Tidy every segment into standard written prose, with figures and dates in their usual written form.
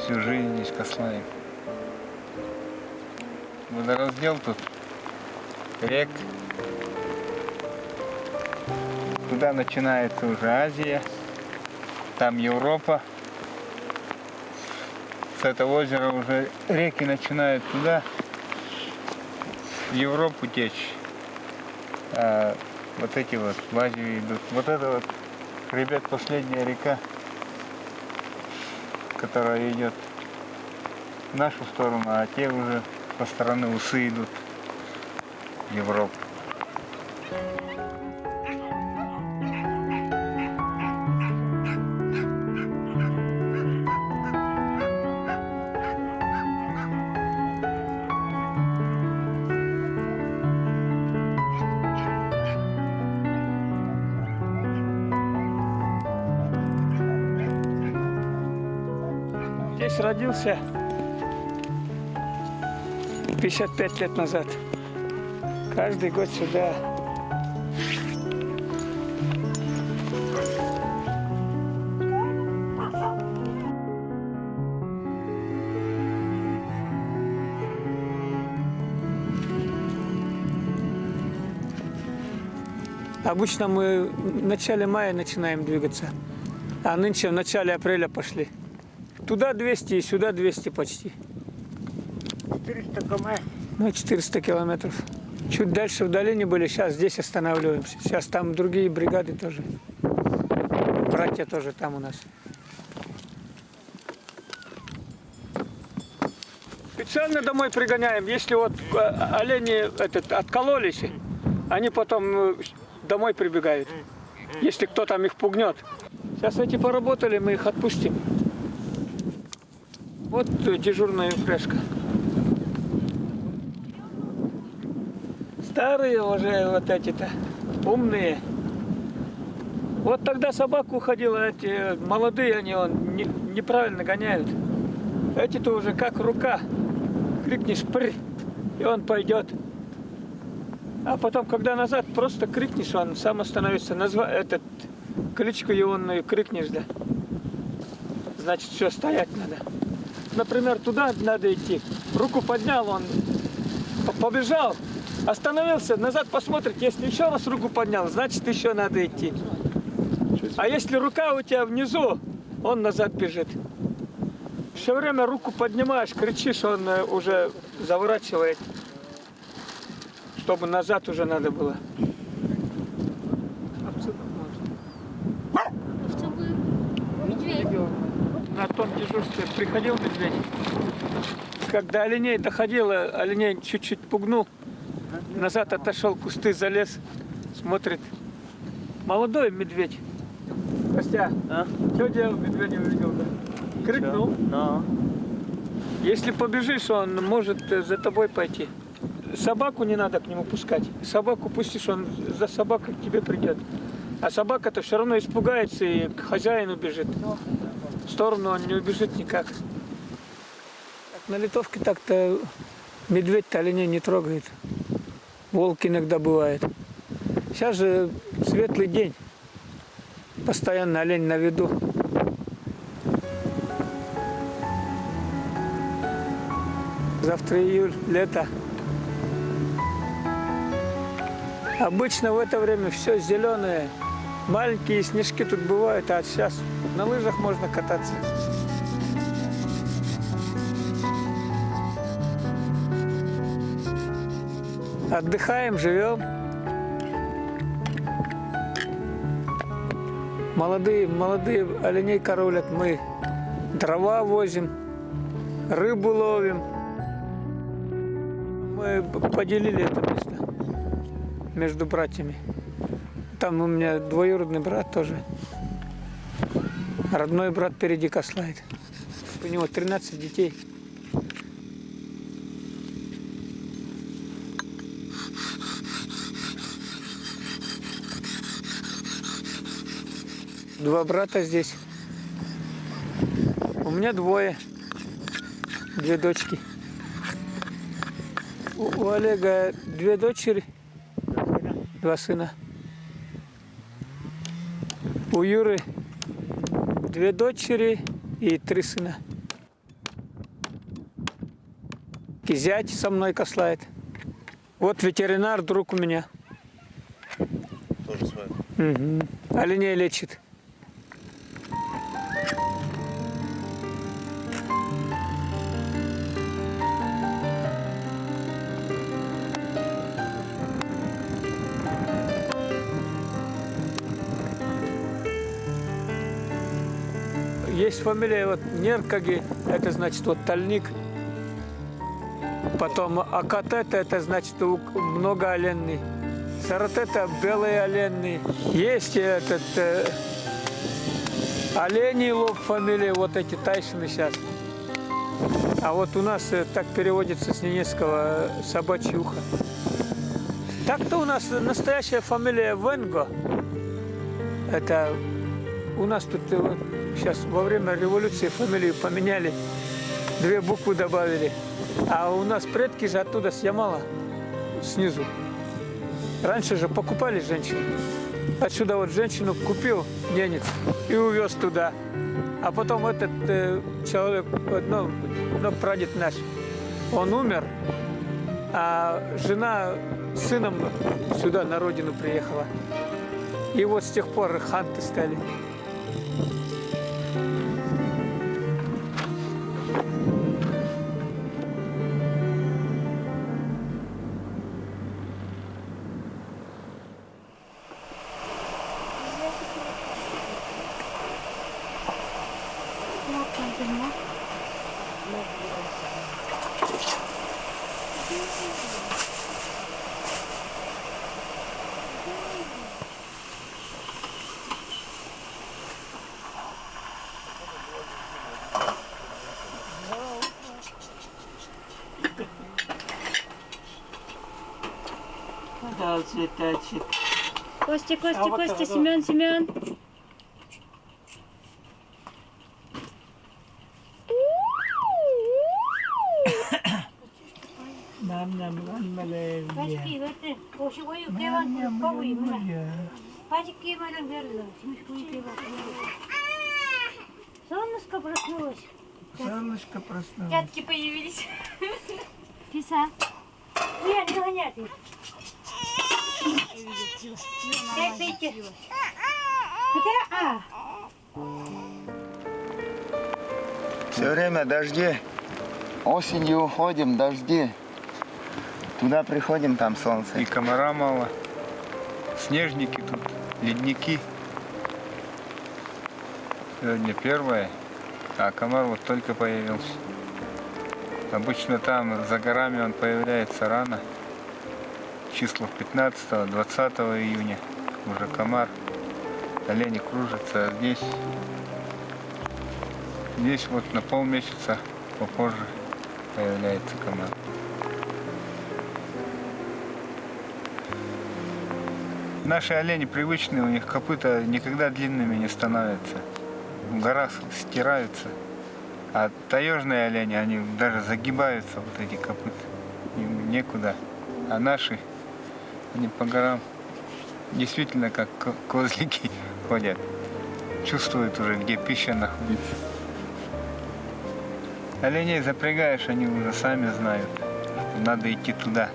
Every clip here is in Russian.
всю жизнь здесь Кослаем. Водораздел тут рек. Туда начинается уже Азия, там Европа. С этого озера уже реки начинают туда, в Европу течь. А вот эти вот в Азию идут. Вот это вот хребет, последняя река, которая идет в нашу сторону, а те уже со стороны Усы идут в Европу. Здесь родился 55 лет назад. Каждый год сюда. Обычно мы в начале мая начинаем двигаться, а нынче в начале апреля пошли. Туда 200 и сюда 200 почти. 400 км. Ну, 400 километров. Чуть дальше в долине были, сейчас здесь останавливаемся. Сейчас там другие бригады тоже. Братья тоже там у нас. Специально домой пригоняем. Если вот олени откололись, они потом домой прибегают. Если кто там их пугнет. Сейчас эти поработали, мы их отпустим. Вот дежурная упряжка. Старые уже вот эти-то, умные. Вот тогда собака уходила, эти молодые, они неправильно гоняют. Эти-то уже как рука. Крикнешь «прь», и он пойдет. А потом, когда назад, просто крикнешь, он сам остановится. Кличку его крикнешь, да. Значит, все, стоять надо. Например, туда надо идти. Руку поднял, он побежал, остановился, назад посмотрит. Если еще раз руку поднял, значит, еще надо идти. А если рука у тебя внизу, он назад бежит. Все время руку поднимаешь, кричишь, он уже заворачивает, чтобы назад уже надо было. На том дежурстве приходил медведь. Когда оленей доходило, оленей чуть-чуть пугнул, назад отошел, кусты залез, смотрит. Молодой медведь. Костя, что делал, медведя увидел? Крикнул. Если побежишь, он может за тобой пойти. Собаку не надо к нему пускать. Собаку пустишь, он за собакой к тебе придет. А собака-то все равно испугается и к хозяину бежит. В сторону он не убежит никак. На литовке так-то медведь-то оленей не трогает. Волк иногда бывает. Сейчас же светлый день. Постоянно олень на виду. Завтра июль, лето. Обычно в это время все зеленое. Маленькие снежки тут бывают, а сейчас на лыжах можно кататься. Отдыхаем, живем. Молодые оленей караулят. Мы дрова возим, рыбу ловим. Мы поделили это место между братьями. Там у меня двоюродный брат тоже. Родной брат впереди кослает. У него 13 детей. Два брата здесь. У меня двое. Две дочки. У Олега две дочери, два сына. У Юры две дочери и три сына. и зять со мной кослает. Вот ветеринар, друг у меня. Тоже с вами. Угу. Оленей лечит. Есть фамилия вот Неркаги, это значит вот тальник. Потом Акатета, это значит много оленный. Саратета белые оленные. Есть этот оленей лоб фамилия, вот эти Тайшины сейчас. А вот у нас так переводится с немецкого собачье ухо. Так-то у нас настоящая фамилия Венго. Это у нас тут сейчас во время революции фамилию поменяли, 2 буквы добавили. А у нас предки же оттуда с Ямала, снизу. Раньше же покупали женщин. Отсюда вот женщину купил ненец и увез туда. А потом этот человек, прадед наш, он умер, а жена с сыном сюда на родину приехала. И вот с тех пор ханты стали. Да, цветочек. Костя, Костя, вот Костя, это, Семен, Семен. Kaçki götür. Koşu koyu kevan kovuyu buna. Kaçki kevan verdi. Şimdi koyu kevan. Солнышко проснулось. Солнышко проснулось. Пятки появились. Киса. Нет, не гонят их. Пять. Хотя, Все время дожди. Осенью уходим, дожди. Туда приходим, там солнце. И комара мало. Снежники тут, ледники. Сегодня 1, а комар вот только появился. Обычно там за горами он появляется рано. Числах 15-20 июня. Уже комар. Олени кружатся. А здесь вот на полмесяца попозже появляется комар. Наши олени привычные, у них копыта никогда длинными не становятся. В горах стираются. А таежные олени, они даже загибаются, вот эти копыта. Им некуда. А наши, они по горам действительно как козлики ходят. Чувствуют уже, где пища находится. Оленей запрягаешь, они уже сами знают, что надо идти туда,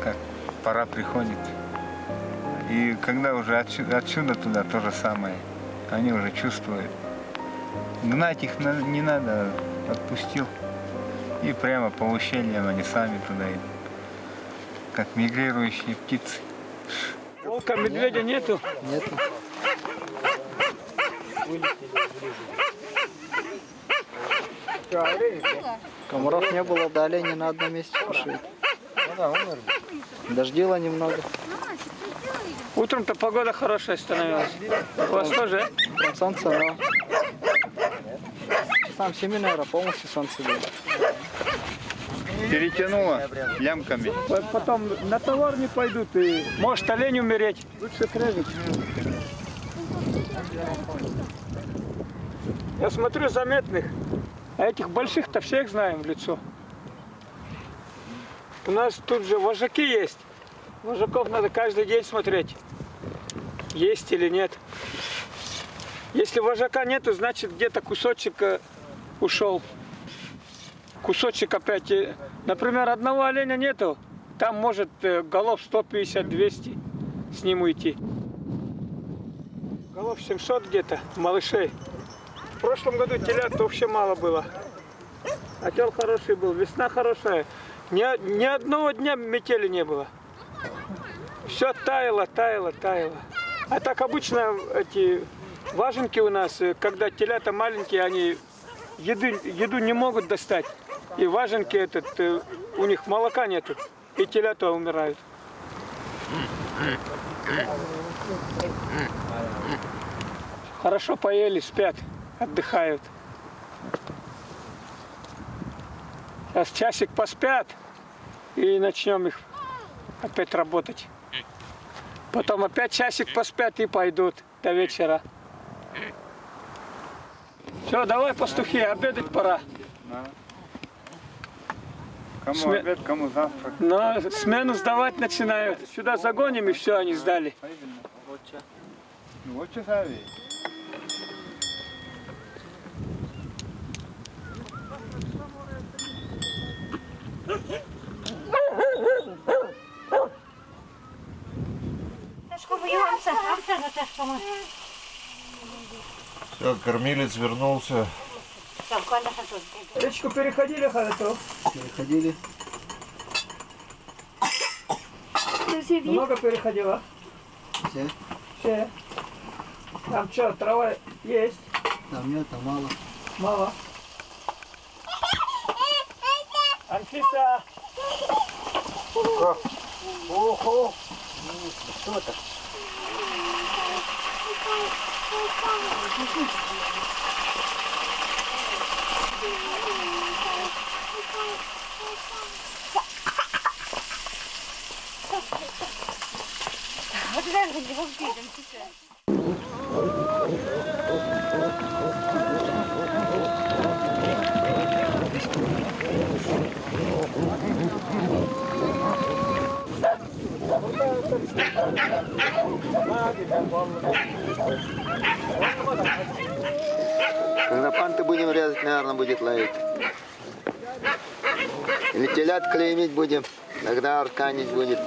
как пора приходит. И когда уже отсюда туда то же самое, они уже чувствуют. Гнать их не надо, отпустил. И прямо по ущельям они сами туда идут. Как мигрирующие птицы. Волка, медведя нету? Нету. Комаров не было, да оленей на одном месте кушают. Дождило немного. Утром-то погода хорошая становилась. У вас тоже? Прям солнце, но... Часам 7, наверное, полностью солнце было. Перетянуло лямками. Потом на товар не пойдут и может олень умереть. Лучше срезать. Я смотрю заметных, а этих больших-то всех знаем в лицо. У нас тут же вожаки есть. Вожаков надо каждый день смотреть, есть или нет. Если вожака нету, значит где-то кусочек ушел. кусочек опять. Например, одного оленя нету, там может голов 150-200 с ним уйти. Голов 700 где-то, малышей. В прошлом году телят вообще мало было. Отел хороший был, весна хорошая. Ни одного дня метели не было. Все таяло. А так обычно эти важенки у нас, когда телята маленькие, они еду не могут достать. И важенки у них молока нету. И телята умирают. Хорошо поели, спят, отдыхают. Сейчас часик поспят и начнем их опять работать. Потом опять часик поспят и пойдут до вечера. Все, давай, пастухи, обедать пора. Кому обед, кому завтрак. Но смену сдавать начинают. Сюда загоним, и все, они сдали. Вот часа ведь. Все, кормилец вернулся. Речку переходили, хорошо? Переходили. Много переходила? Все. Все. Там что, трава есть? Там нет, там мало. Мало. Анфиса! Ого! Что это? Когда панты будем резать, наверное, будет ловить. Или телят клеймить будем, тогда арканить будет.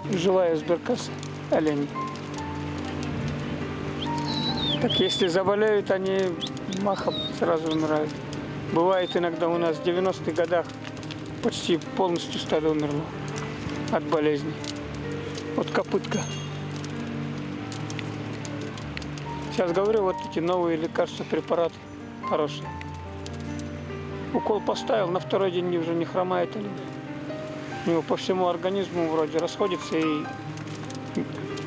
Живая сберкасса оленей. Так если заболеют, они махом сразу умирают. Бывает иногда у нас в 90-х годах почти полностью стадо умерло от болезни. Вот копытка. Сейчас говорю, вот эти новые лекарства, препараты хорошие. Укол поставил, на второй день уже не хромает олень. У него по всему организму вроде расходится и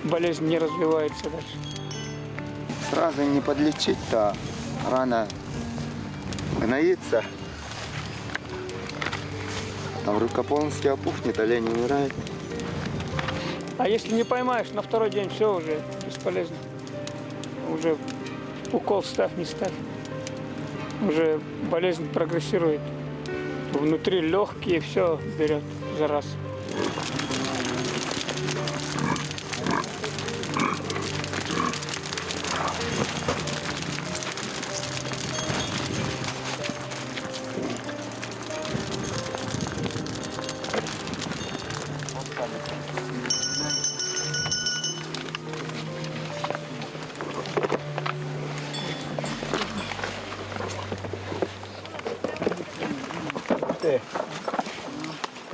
болезнь не развивается дальше. Сразу не подлечить-то, рана гноится. Там рука полностью опухнет, олень умирает. А если не поймаешь, на второй день все уже бесполезно. Уже укол ставь, не ставь. Уже болезнь прогрессирует. Внутри легкие, все берет за раз.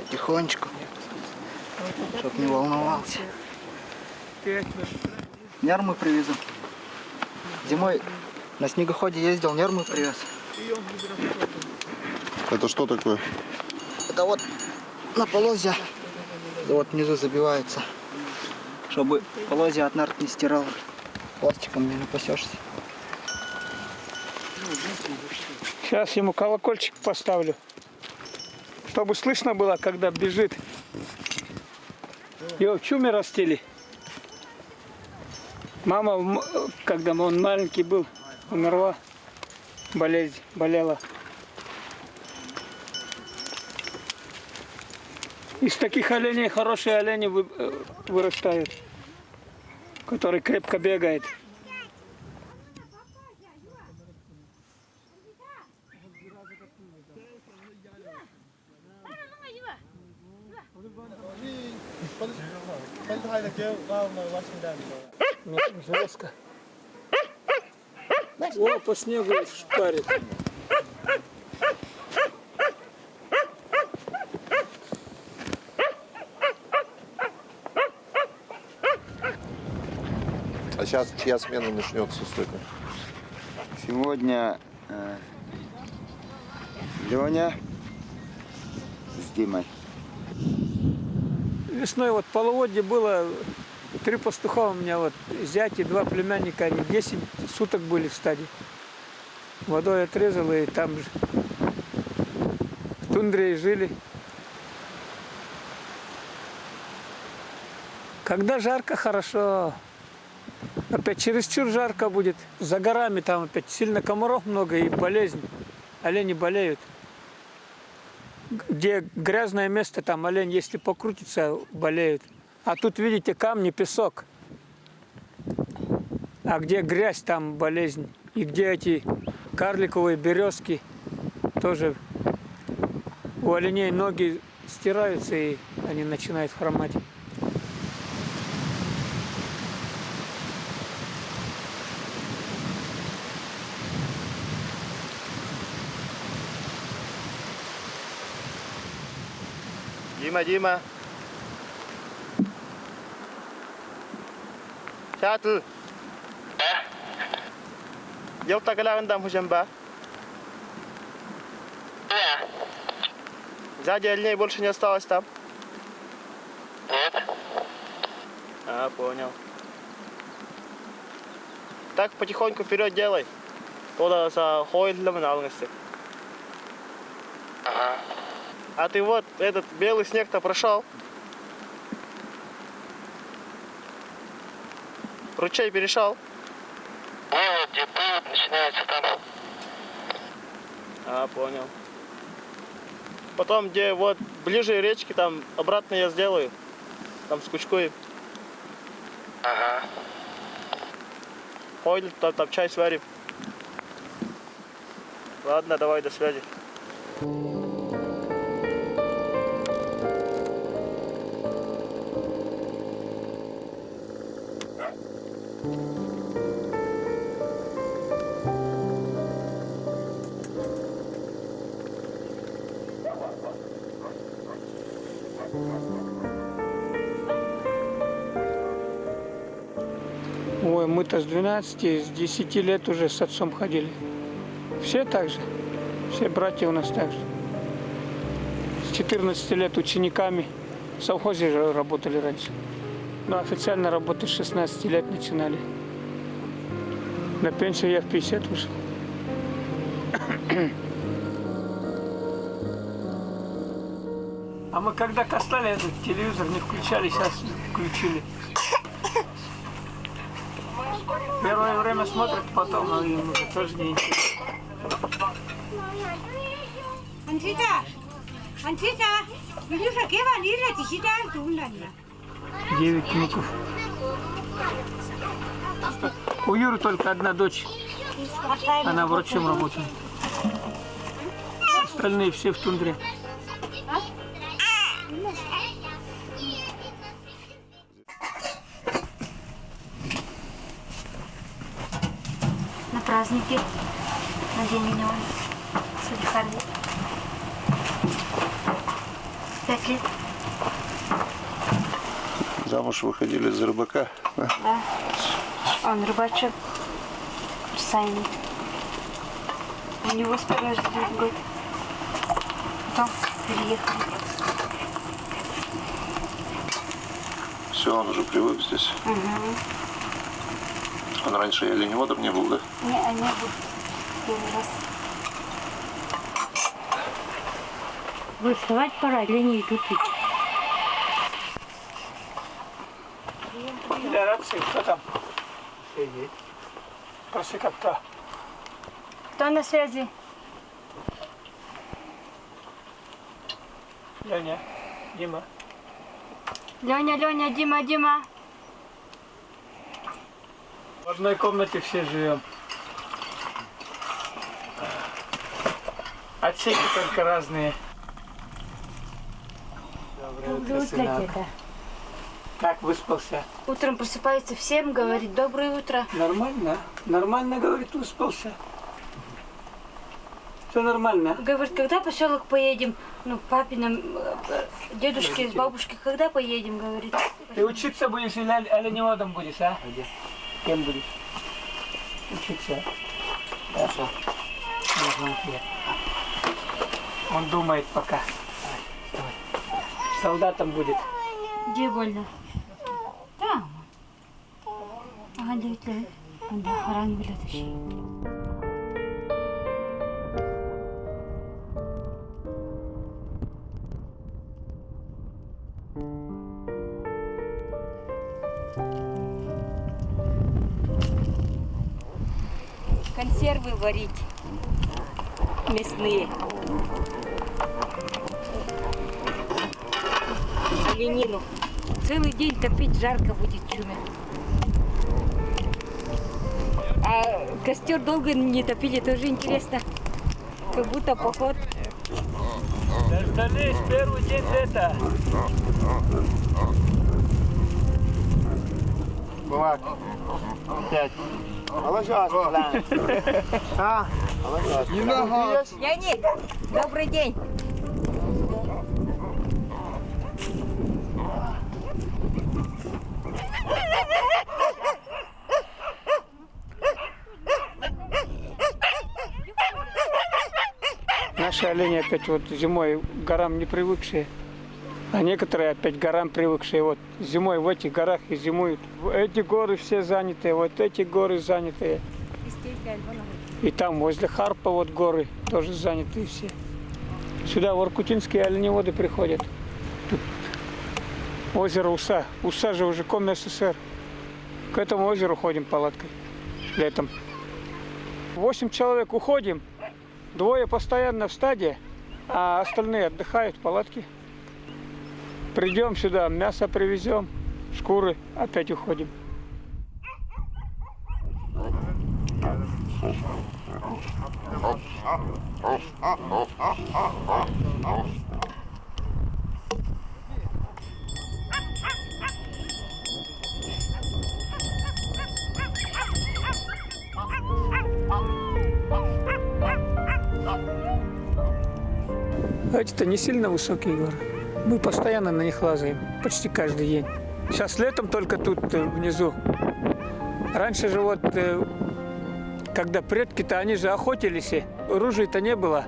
потихонечку, чтоб не волновался. Нермы привезу. Зимой на снегоходе ездил, нермы привез. Это что такое? Это вот на полозья, вот внизу забивается, чтобы полозья от нарт не стирало. Пластиком не напасешься. Сейчас ему колокольчик поставлю, чтобы слышно было, когда бежит. Его в чуме растили. Мама, когда он маленький был, умерла, болела. Из таких оленей хорошие олени вырастают, которые крепко бегают. Жестко. О, по снегу шпарит. А сейчас чья смена начнется сегодня? Сегодня Леня с Димой. Весной вот половодье было, 3 пастуха у меня, вот зять и 2 племянника, они 10 суток были в стаде. Водой отрезал и там же в тундре и жили. Когда жарко, хорошо. Опять чересчур жарко будет. За горами там опять сильно комаров много и болезнь. Олени болеют. Где грязное место, там олень, если покрутится, болеют. А тут, видите, камни, песок. А где грязь, там болезнь. И где эти карликовые березки, тоже у оленей ноги стираются, и они начинают хромать. Дима. Шатл. Йоп такалаган дам хужамба. Сзади оленей больше не осталось там? Нет. А, понял. Так потихоньку вперед делай. Туда за хойль ламаналгасти. Ага. А ты вот этот белый снег-то прошел? Ручей перешел? Не, вот где пыль начинается там. А, понял. Потом, где вот ближе речки, там обратно я сделаю. Там скучкую. Ага. Хойль, там чай сварим. Ладно, давай, до связи. Ой, мы-то с 12, с 10 лет уже с отцом ходили. Все так же. Все братья у нас так же. С 14 лет учениками. В совхозе же работали раньше. Но официально работать с 16 лет начинали. На пенсию я в 50 вышел. А мы когда кастали этот телевизор не включали, сейчас включили. Первое время смотрят, потом, но им уже тоже не интересно. Антита, Илюша, кева, Лила, ты считаешь, ты умная. 9 внуков. У Юры только одна дочь. Она врачом работает. Остальные все в тундре. На праздники, на день именин, Садихарди. 5 лет. Замуж выходили за рыбака. Да. Он рыбачок в Сайне. У него с первого же год. Потом переехали. Все, он уже привык здесь. Угу. Он раньше оленеводом не был, да? Не, они будут первый раз. Вы вставать пора, или не идут пить? Для рации, кто там? Сидит. Спроси, как кто. Кто на связи? Леня, Дима. Леня, Леня, Дима, Дима. В одной комнате все живем. Отсеки только разные. Доброе утро, сынок. Как выспался? Утром просыпается всем, говорит доброе утро. Нормально. Нормально, говорит, выспался. Все нормально. Говорит, когда в поселок поедем? Ну, папиным, дедушке с бабушкой, когда поедем, говорит. Ты учиться будешь или оленеводом будешь, а? Кем будешь? Учиться. Хорошо. Он думает пока. Давай. Солдатом будет. Где больно? Там. Ага, дивіться. Да, ран вилетиш. Консервы варить мясные. Оленину. Целый день топить жарко будет в чуме. А костер долго не топили, тоже интересно. Как будто поход. Дождались первый день лета. Бывает. 5. А? Леонид, добрый день. Наши олени опять вот зимой к горам не привыкшие, а некоторые опять к горам привыкшие. Вот зимой в этих горах и зимуют. Эти горы все занятые, вот эти горы занятые. И там возле Харпа вот горы тоже занятые все. Сюда воркутинские оленеводы приходят. Тут озеро Уса. Уса же уже ком СССР. К этому озеру ходим палаткой летом. 8 человек уходим. 2 постоянно в стаде, а остальные отдыхают в палатке. Придем сюда, мясо привезем, шкуры, опять уходим. Эти-то не сильно высокие горы. Мы постоянно на них лазаем, почти каждый день. Сейчас летом только тут внизу. Раньше же вот, когда предки-то, они же охотились, и ружей-то не было.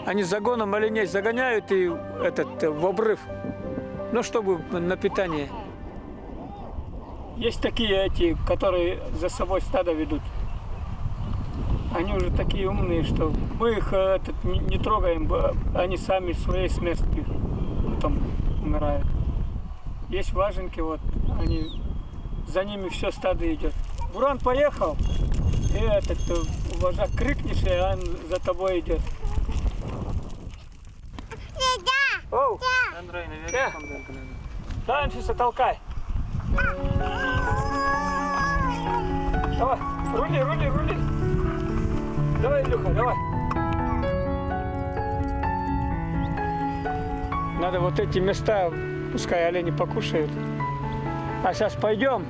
Они загоном оленей загоняют и в обрыв, ну, чтобы на питание. Есть такие эти, которые за собой стадо ведут. Они уже такие умные, что мы их не трогаем, они сами своей смертью потом умирают. Есть важенки, вот, они, за ними все стадо идет. Буран поехал, и вожак крикнешь, и он за тобой идет. Оу! Андрей, наверное, Да, Анфиса, толкай. Давай, рули. Давай, Илюха, давай. Надо вот эти места, пускай олени покушают. А сейчас пойдем,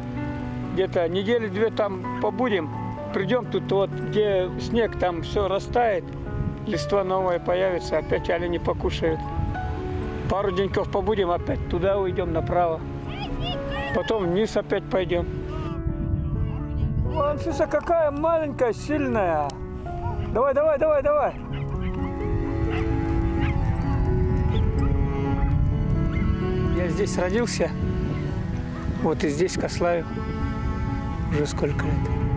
где-то недели-две там побудем. Придем тут вот, где снег, там все растает, листва новая появится, опять олени покушают. Пару деньков побудем, опять туда уйдем направо. Потом вниз опять пойдем. Вон, Анфиса какая маленькая, сильная. Давай, давай, давай, давай. Я здесь родился. Вот и здесь, в Кославе. Уже сколько лет.